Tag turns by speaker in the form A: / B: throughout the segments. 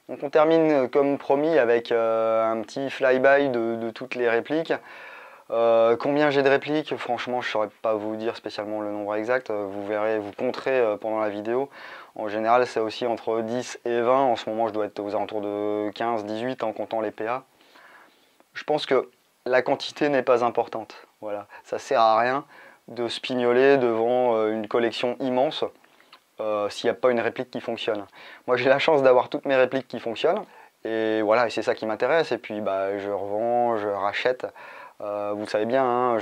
A: Donc on termine comme promis avec un petit flyby de toutes les répliques. Combien j'ai de répliques? Franchement, je ne saurais pas vous dire spécialement le nombre exact. Vous verrez, vous compterez pendant la vidéo. En général, c'est aussi entre 10 et 20. En ce moment, je dois être aux alentours de 15-18 en comptant les PA. Je pense que la quantité n'est pas importante. Voilà. Ça ne sert à rien de se pignoler devant une collection immense s'il n'y a pas une réplique qui fonctionne. Moi, j'ai la chance d'avoir toutes mes répliques qui fonctionnent. Et voilà, et c'est ça qui m'intéresse. Et puis, je revends, je rachète. Vous le savez bien, hein,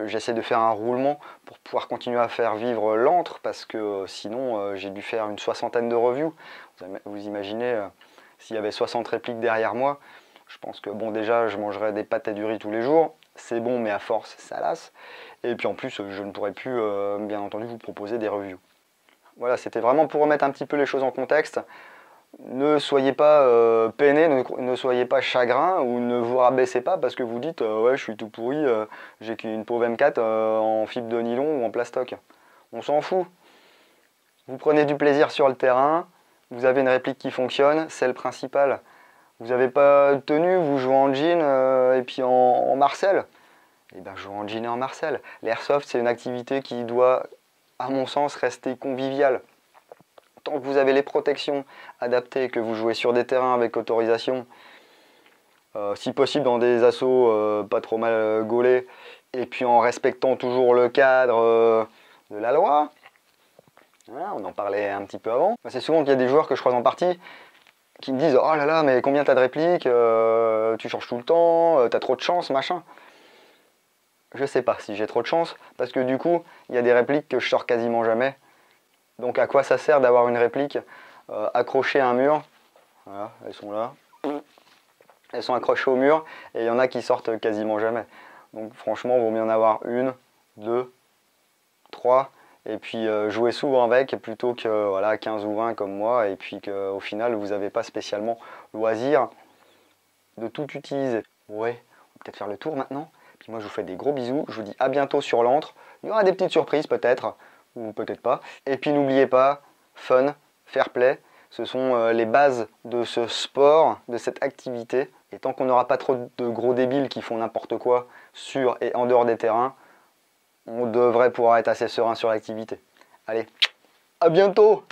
A: j'essaie de faire un roulement pour pouvoir continuer à faire vivre l'antre parce que sinon j'ai dû faire une 60aine de reviews. Vous imaginez s'il y avait 60 répliques derrière moi, je pense que bon, déjà je mangerais des pâtes et du riz tous les jours, c'est bon mais à force ça lasse. Et puis en plus je ne pourrais plus bien entendu vous proposer des reviews. Voilà, c'était vraiment pour remettre un petit peu les choses en contexte. Ne soyez pas peiné, ne soyez pas chagrin ou ne vous rabaissez pas parce que vous dites ouais je suis tout pourri, j'ai qu'une pauvre M4 en fibre de nylon ou en plastoc. On s'en fout. Vous prenez du plaisir sur le terrain, vous avez une réplique qui fonctionne, c'est le principal. Vous n'avez pas de tenue, vous jouez en jean et puis en Marcel. Et bien jouez en jean et en Marcel. L'airsoft c'est une activité qui doit, à mon sens, rester conviviale. Tant que vous avez les protections adaptées, que vous jouez sur des terrains avec autorisation, si possible dans des assauts pas trop mal gaulés, et puis en respectant toujours le cadre de la loi, voilà, on en parlait un petit peu avant. C'est souvent qu'il y a des joueurs que je croise en partie qui me disent « Oh là là, mais combien t'as de répliques, tu changes tout le temps, t'as trop de chance, machin ». Je sais pas si j'ai trop de chance, parce que du coup, il y a des répliques que je sors quasiment jamais. Donc à quoi ça sert d'avoir une réplique accrochée à un mur? Voilà, elles sont là. Elles sont accrochées au mur et il y en a qui sortent quasiment jamais. Donc franchement, il vaut mieux en avoir une, deux, trois et puis jouer souvent avec plutôt que voilà, 15 ou 20 comme moi et puis qu'au final, vous n'avez pas spécialement loisir de tout utiliser. Ouais, on va peut-être faire le tour maintenant. Puis moi, je vous fais des gros bisous. Je vous dis à bientôt sur l'antre. Il y aura des petites surprises peut-être. Ou peut-être pas. Et puis n'oubliez pas, fun, fair play, ce sont les bases de ce sport, de cette activité. Et tant qu'on n'aura pas trop de gros débiles qui font n'importe quoi sur et en dehors des terrains, on devrait pouvoir être assez serein sur l'activité. Allez, à bientôt!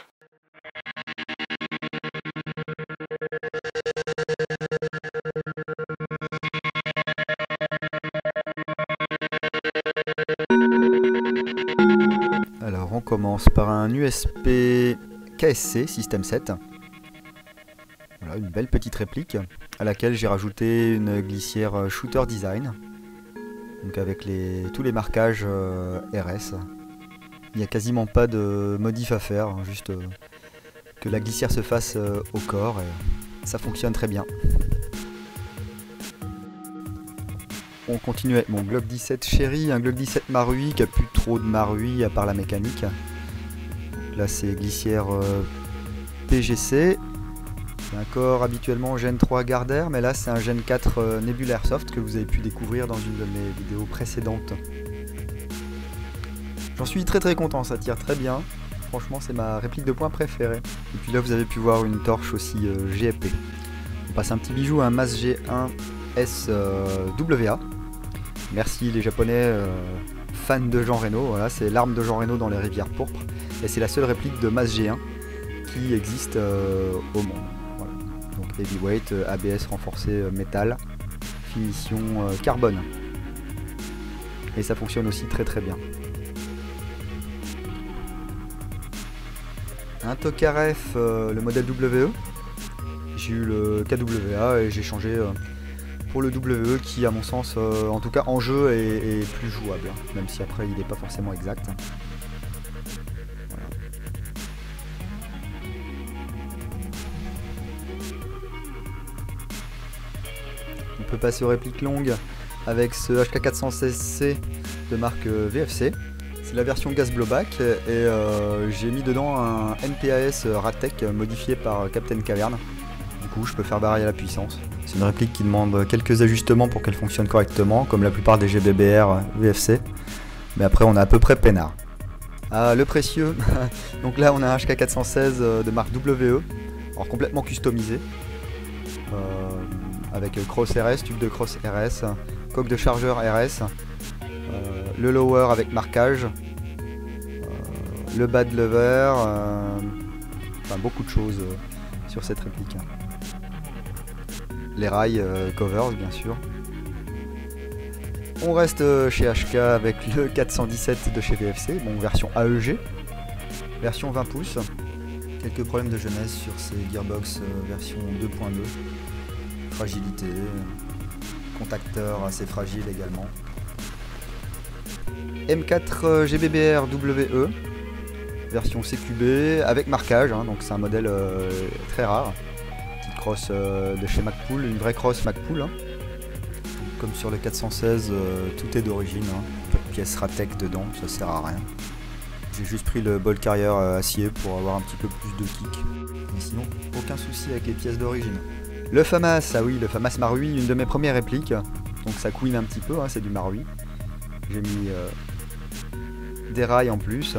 B: Alors on commence par un USP KSC System 7. Voilà, une belle petite réplique à laquelle j'ai rajouté une glissière Shooter Design. Donc avec tous les marquages RS. Il n'y a quasiment pas de modif à faire, hein, juste que la glissière se fasse au corps et ça fonctionne très bien. On continue avec mon Glock 17 Cherry, un Glock 17 Marui qui a plus trop de Marui à part la mécanique. Donc là c'est glissière PGC, c'est un corps habituellement Gen 3 Gardner, mais là c'est un Gen 4 Nebula Airsoft que vous avez pu découvrir dans une de mes vidéos précédentes. J'en suis très content, ça tire très bien, franchement c'est ma réplique de poing préférée. Et puis là vous avez pu voir une torche aussi GFP. On passe un petit bijou à un MAS G1 SWA. Merci les japonais fans de Jean Reno, voilà, c'est l'arme de Jean Reno dans les rivières pourpres et c'est la seule réplique de MAS G1 qui existe au monde. Voilà. Donc heavyweight, ABS renforcé métal, finition carbone. Et ça fonctionne aussi très bien. Un Tokarev, le modèle WE. J'ai eu le KWA et j'ai changé pour le WE qui à mon sens en tout cas en jeu est plus jouable, même si après il n'est pas forcément exact. Voilà. On peut passer aux répliques longues avec ce HK416C de marque VFC. C'est la version gaz blowback et j'ai mis dedans un NPAS Rattech modifié par Captain Cavern. Du coup je peux faire varier la puissance. C'est une réplique qui demande quelques ajustements pour qu'elle fonctionne correctement, comme la plupart des GBBR VFC. Mais après on est à peu près peinard. Ah le précieux. Donc là on a un HK416 de marque WE. Alors complètement customisé, avec cross RS, tube de cross RS, coque de chargeur RS, le lower avec marquage, le bad lever, enfin beaucoup de choses sur cette réplique. Les rails covers bien sûr. On reste chez HK avec le 417 de chez VFC, bon version AEG, version 20 pouces. Quelques problèmes de jeunesse sur ces gearbox version 2.2. Fragilité, contacteur assez fragile également. M4 GBBR WE, version CQB avec marquage, hein, donc c'est un modèle très rare. Petite crosse de chez Magpul, une vraie crosse Magpul. Hein. Comme sur le 416, tout est d'origine, hein. Pas de pièces Ratec dedans, ça sert à rien. J'ai juste pris le ball carrier acier pour avoir un petit peu plus de kick. Mais sinon, aucun souci avec les pièces d'origine. Le FAMAS, ah oui, le FAMAS Marui, une de mes premières répliques. Donc ça couine un petit peu, hein, c'est du Marui. J'ai mis des rails en plus.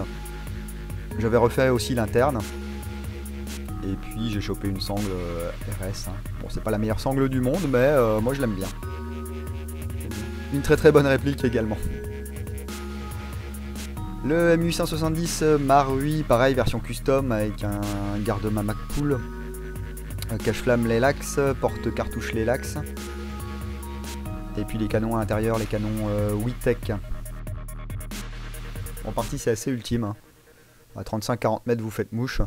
B: J'avais refait aussi l'interne. Et puis j'ai chopé une sangle RS. Hein. Bon, c'est pas la meilleure sangle du monde, mais moi je l'aime bien. Une très très bonne réplique également. Le M870 Marui, pareil, version custom avec un garde-main Magpul, cache-flamme Lelax, porte-cartouche Lelax, et puis les canons à l'intérieur, les canons Witek. En partie c'est assez ultime, hein. À 35-40 mètres vous faites mouche,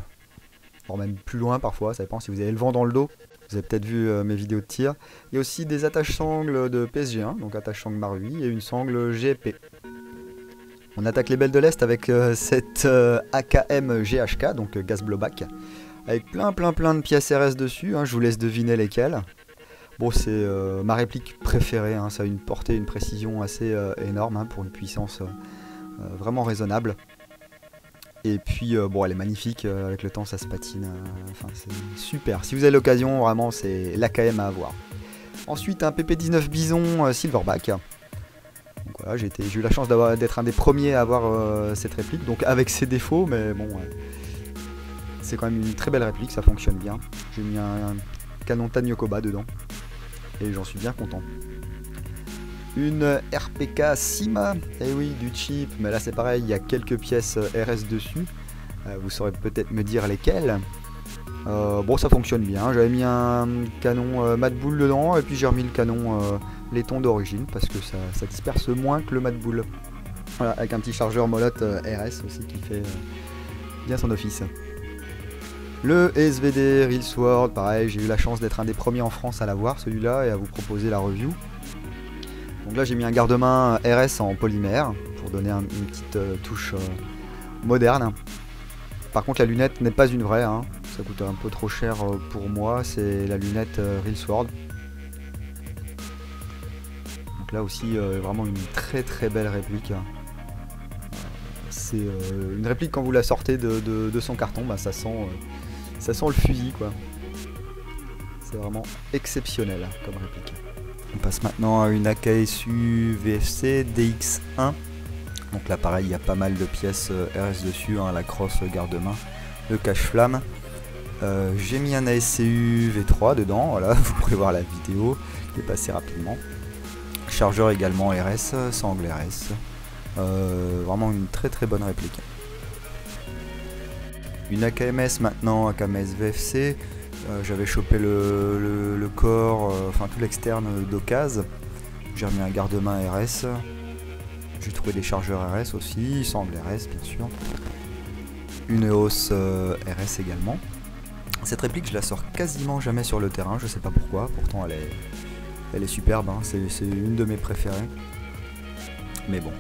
B: voire même plus loin parfois, ça dépend si vous avez le vent dans le dos. Vous avez peut-être vu mes vidéos de tir. Il y a aussi des attaches sangles de PSG1, donc attache sangle Marui, et une sangle GFP. On attaque les belles de l'Est avec cette AKM GHK, donc gaz blowback, avec plein de pièces RS dessus, hein, je vous laisse deviner lesquelles. Bon, c'est ma réplique préférée, hein, ça a une portée, une précision assez énorme, hein, pour une puissance vraiment raisonnable. Et puis bon, elle est magnifique, avec le temps ça se patine, enfin c'est super. Si vous avez l'occasion, vraiment c'est l'AKM à avoir. Ensuite un PP19 Bison Silverback. Donc voilà, j'ai eu la chance d'être un des premiers à avoir cette réplique, donc avec ses défauts, mais bon, c'est quand même une très belle réplique, ça fonctionne bien. J'ai mis un canon Tanyokoba dedans, et j'en suis bien content. Une RPK Sima, eh oui, du cheap, mais là c'est pareil, il y a quelques pièces RS dessus, vous saurez peut-être me dire lesquelles. Bon, ça fonctionne bien, j'avais mis un canon Madbull dedans, et puis j'ai remis le canon laiton d'origine, parce que ça disperse moins que le Madbull. Voilà, avec un petit chargeur Molotte RS aussi qui fait bien son office. Le SVD Real Sword, pareil, j'ai eu la chance d'être un des premiers en France à l'avoir celui-là, et à vous proposer la review. Donc là j'ai mis un garde-main RS en polymère pour donner une petite touche moderne. Par contre la lunette n'est pas une vraie, hein. Ça coûte un peu trop cher pour moi, c'est la lunette Real Sword. Donc là aussi vraiment une très belle réplique. C'est une réplique quand vous la sortez de son carton, bah, ça sent le fusil quoi. C'est vraiment exceptionnel comme réplique. On passe maintenant à une AKSU VFC DX1. Donc là pareil, il y a pas mal de pièces RS dessus, hein, la crosse garde-main, le cache-flamme. J'ai mis un ASCU V3 dedans, voilà, vous pourrez voir la vidéo qui est passée rapidement. Chargeur également RS, sangle RS. Vraiment une très bonne réplique. Une AKMS maintenant, AKMS VFC. J'avais chopé le corps, enfin tout l'externe d'occasion. J'ai remis un garde-main RS. J'ai trouvé des chargeurs RS aussi, sangle RS bien sûr. Une hausse RS également. Cette réplique je la sors quasiment jamais sur le terrain, je sais pas pourquoi, pourtant elle est superbe, hein. C'est une de mes préférées. Mais bon.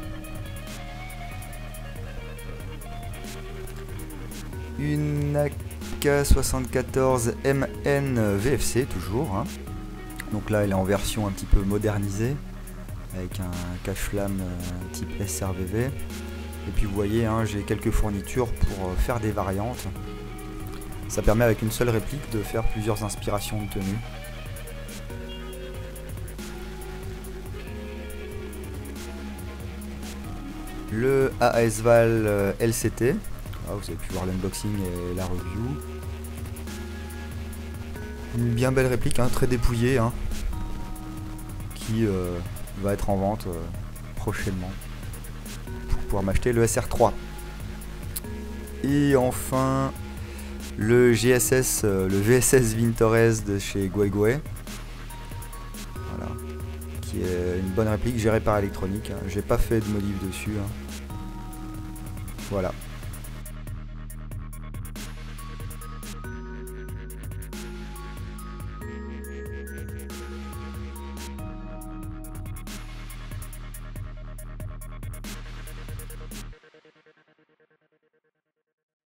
B: Une AK74 MN VFC toujours, hein. Donc là elle est en version un petit peu modernisée avec un cache-flamme type SRVV. Et puis vous voyez, hein, j'ai quelques fournitures pour faire des variantes. Ça permet avec une seule réplique de faire plusieurs inspirations de tenue. Le ASVAL LCT. Là, vous avez pu voir l'unboxing et la review. Une bien belle réplique, hein, très dépouillée, hein, qui va être en vente prochainement pour pouvoir m'acheter le SR3. Et enfin le GSS, le VSS Vintores de chez Guai, voilà, qui est une bonne réplique gérée par Electronic, hein. J'ai pas fait de modif dessus, hein. Voilà.